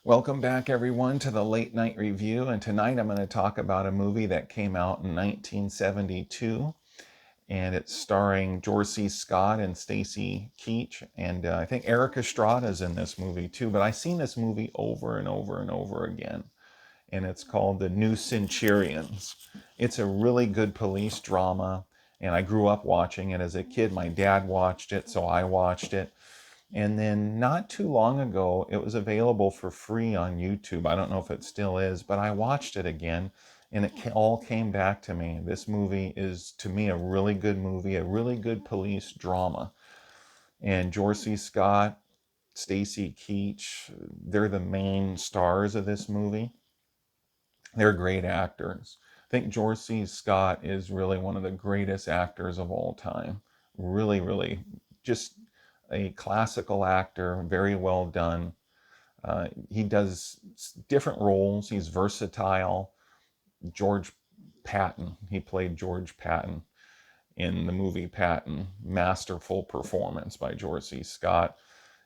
Welcome back, everyone, to the Late Night Review. And tonight I'm going to talk about a movie that came out in 1972. And it's starring George C. Scott and Stacy Keach. And I think Eric Estrada is in this movie too. But I've seen this movie over and over and over again. And it's called The New Centurions. It's a really good police drama. And I grew up watching it as a kid. My dad watched it, so I watched it. And then not too long ago, it was available for free on YouTube. I don't know if it still is, but I watched it again and it all came back to me. This movie is, to me, a really good movie, a really good police drama. And George C. Scott, Stacy Keach, they're the main stars of this movie. They're great actors. I think George C. Scott is really one of the greatest actors of all time. Really, really, just a classical actor, very well done. He does different roles. He's versatile. George Patton, he played George Patton in the movie Patton. Masterful performance by George C. Scott.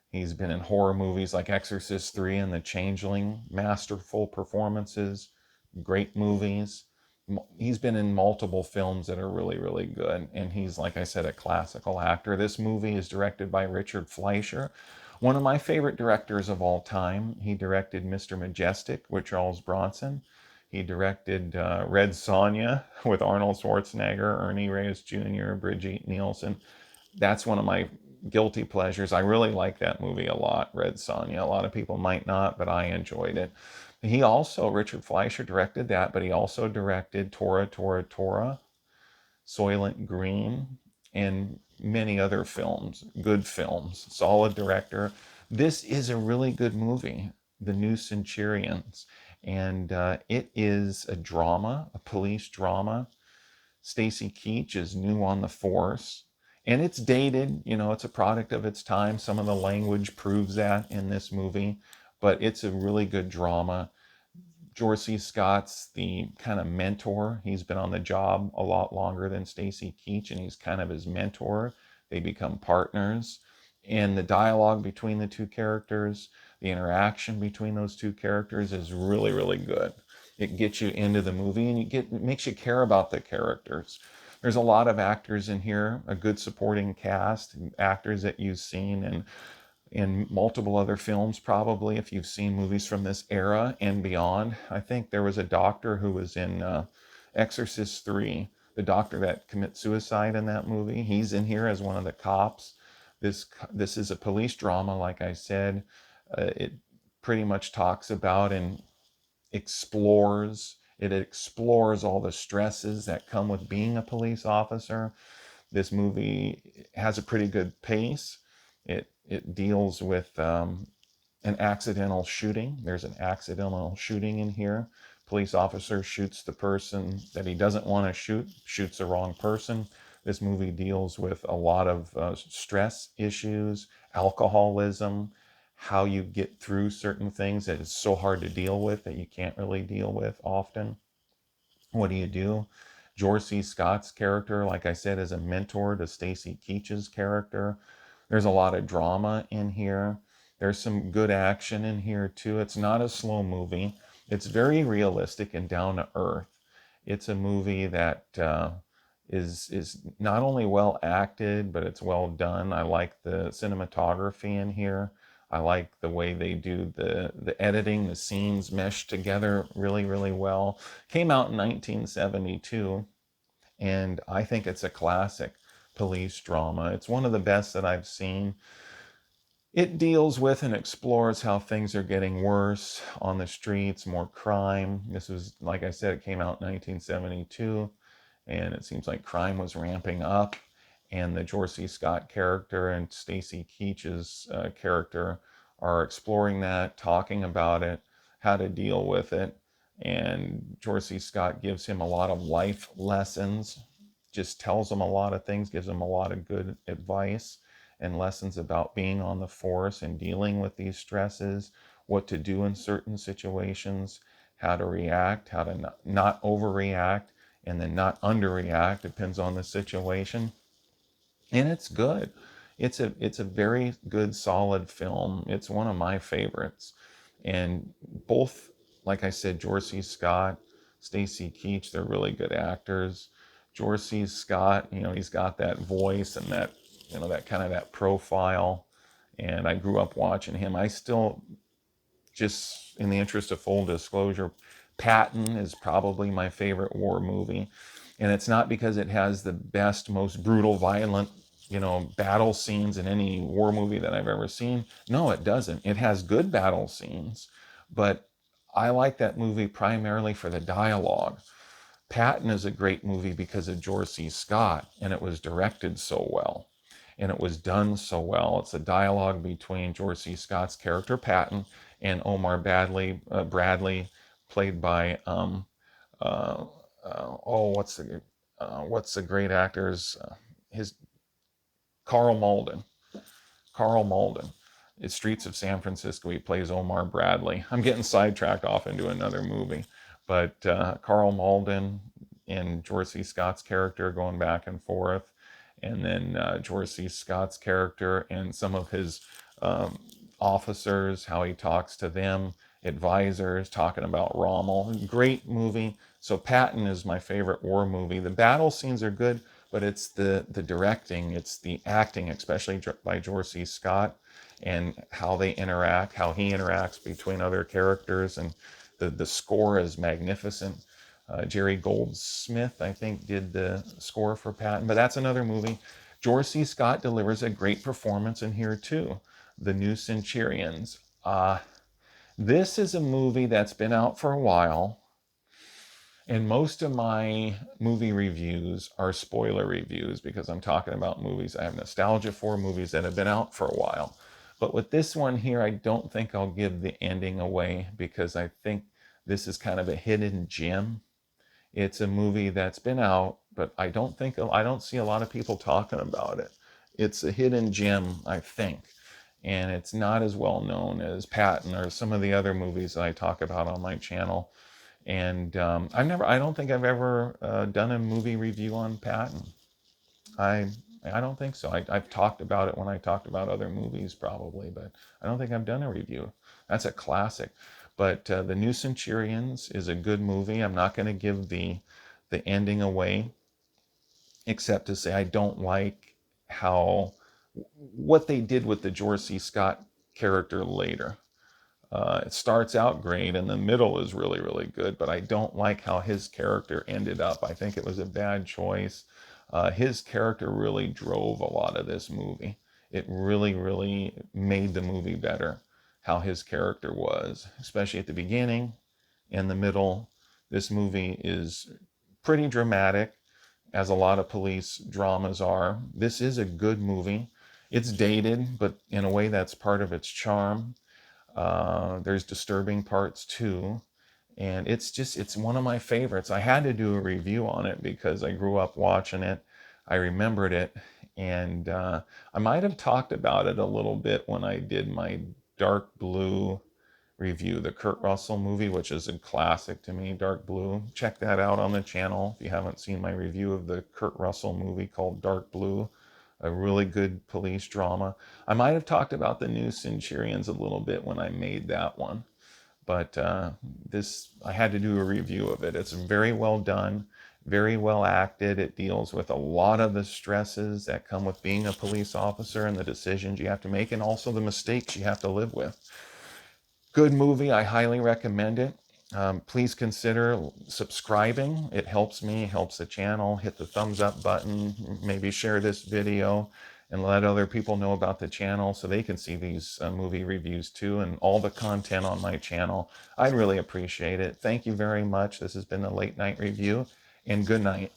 He's been in horror movies like Exorcist 3 and The Changeling. Masterful performances, great movies. He's been in multiple films that are really, really good. And he's, like I said, a classical actor. This movie is directed by Richard Fleischer, one of my favorite directors of all time. He directed Mr. Majestic with Charles Bronson. He directed Red Sonja with Arnold Schwarzenegger, Ernie Reyes Jr., Brigitte Nielsen. That's one of my guilty pleasures. I really like that movie a lot, Red Sonja. A lot of people might not, but I enjoyed it. He also, Richard Fleischer directed that, but he also directed Tora, Tora, Tora, Soylent Green, and many other films, good films, solid director. This is a really good movie, The New Centurions, and it is a drama, a police drama. Stacy Keach is new on the force, and it's dated, it's a product of its time. Some of the language proves that in this movie, but it's a really good drama. George C. Scott's the kind of mentor. He's been on the job a lot longer than Stacy Keach, and he's kind of his mentor. They become partners. And the dialogue between the two characters, the interaction between those two characters is really, really good. It gets you into the movie and it makes you care about the characters. There's a lot of actors in here, a good supporting cast, actors that you've seen in multiple other films, probably, if you've seen movies from this era and beyond. I think there was a doctor who was in Exorcist 3, the doctor that commits suicide in that movie. He's in here as one of the cops. This is a police drama, like I said. It pretty much talks about and explores all the stresses that come with being a police officer. This movie has a pretty good pace. It deals with an accidental shooting. There's an accidental shooting in here. Police officer shoots the person that he doesn't want to shoot, shoots the wrong person. This movie deals with a lot of stress issues, alcoholism, how you get through certain things that is so hard to deal with that you can't really deal with often. What do you do? George C. Scott's character, like I said, is a mentor to Stacy Keach's character. There's a lot of drama in here. There's some good action in here too. It's not a slow movie. It's very realistic and down to earth. It's a movie that is not only well acted, but it's well done. I like the cinematography in here. I like the way they do the editing. The scenes mesh together really, really well. Came out in 1972, and I think it's a classic police drama. It's one of the best that I've seen. It deals with and explores how things are getting worse on the streets, more crime. This was, like I said, it came out in 1972, and it seems like crime was ramping up. and the George C. Scott character and Stacy Keach's character are exploring that, talking about it, how to deal with it. And George C. Scott gives him a lot of life lessons, just tells him a lot of things, gives him a lot of good advice and lessons about being on the force and dealing with these stresses, what to do in certain situations, how to react, how to not overreact, and then not underreact, depends on the situation. And it's good. It's a very good, solid film. It's one of my favorites. And both, like I said, George C. Scott, Stacy Keach, they're really good actors. George C. Scott, he's got that voice and that, that kind of that profile. And I grew up watching him. I still, just in the interest of full disclosure, Patton is probably my favorite war movie. And it's not because it has the best, most brutal, violent, battle scenes in any war movie that I've ever seen. No, it doesn't. It has good battle scenes, but I like that movie primarily for the dialogue. Patton is a great movie because of George C. Scott, and it was directed so well, and it was done so well. It's a dialogue between George C. Scott's character Patton and Omar Bradley, played by what's the great actor's his Carl Malden. Carl Malden. It's Streets of San Francisco. He plays Omar Bradley. I'm getting sidetracked off into another movie, but Carl Malden and George C. Scott's character going back and forth, and then George C. Scott's character and some of his officers, how he talks to them, advisors, talking about Rommel. Great movie. So Patton is my favorite war movie. The battle scenes are good, but it's the directing, it's the acting, especially by George C. Scott, and how they interact, how he interacts between other characters, and the score is magnificent. Jerry Goldsmith, I think, did the score for Patton, but that's another movie. George C. Scott delivers a great performance in here too. The New Centurions. This is a movie that's been out for a while, and most of my movie reviews are spoiler reviews because I'm talking about movies I have nostalgia for, movies that have been out for a while. But with this one here, I don't think I'll give the ending away because I think this is kind of a hidden gem. It's a movie that's been out, but I don't see a lot of people talking about it. It's a hidden gem, I think, and it's not as well known as Patton or some of the other movies that I talk about on my channel. And I don't think I've ever done a movie review on Patton. I don't think so. I've talked about it when I talked about other movies probably, but I don't think I've done a review. That's a classic. But The New Centurions is a good movie. I'm not going to give the ending away, except to say I don't like what they did with the George C. Scott character later. It starts out great and the middle is really, really good, but I don't like how his character ended up. I think it was a bad choice. His character really drove a lot of this movie. It really, really made the movie better, how his character was, especially at the beginning and the middle. This movie is pretty dramatic, as a lot of police dramas are. This is a good movie. It's dated, but in a way that's part of its charm. There's disturbing parts too. And it's one of my favorites. I had to do a review on it because I grew up watching it. I remembered it. And I might have talked about it a little bit when I did my Dark Blue review, the Kurt Russell movie, which is a classic to me, Dark Blue. Check that out on the channel if you haven't seen my review of the Kurt Russell movie called Dark Blue. A really good police drama. I might have talked about The New Centurions a little bit when I made that one, but I had to do a review of it. It's very well done, very well acted. It deals with a lot of the stresses that come with being a police officer and the decisions you have to make, and also the mistakes you have to live with. Good movie. I highly recommend it. Please consider subscribing. It helps me, helps the channel. Hit the thumbs up button. Maybe share this video and let other people know about the channel so they can see these movie reviews too and all the content on my channel. I'd really appreciate it. Thank you very much. This has been the Late Night Review, and good night.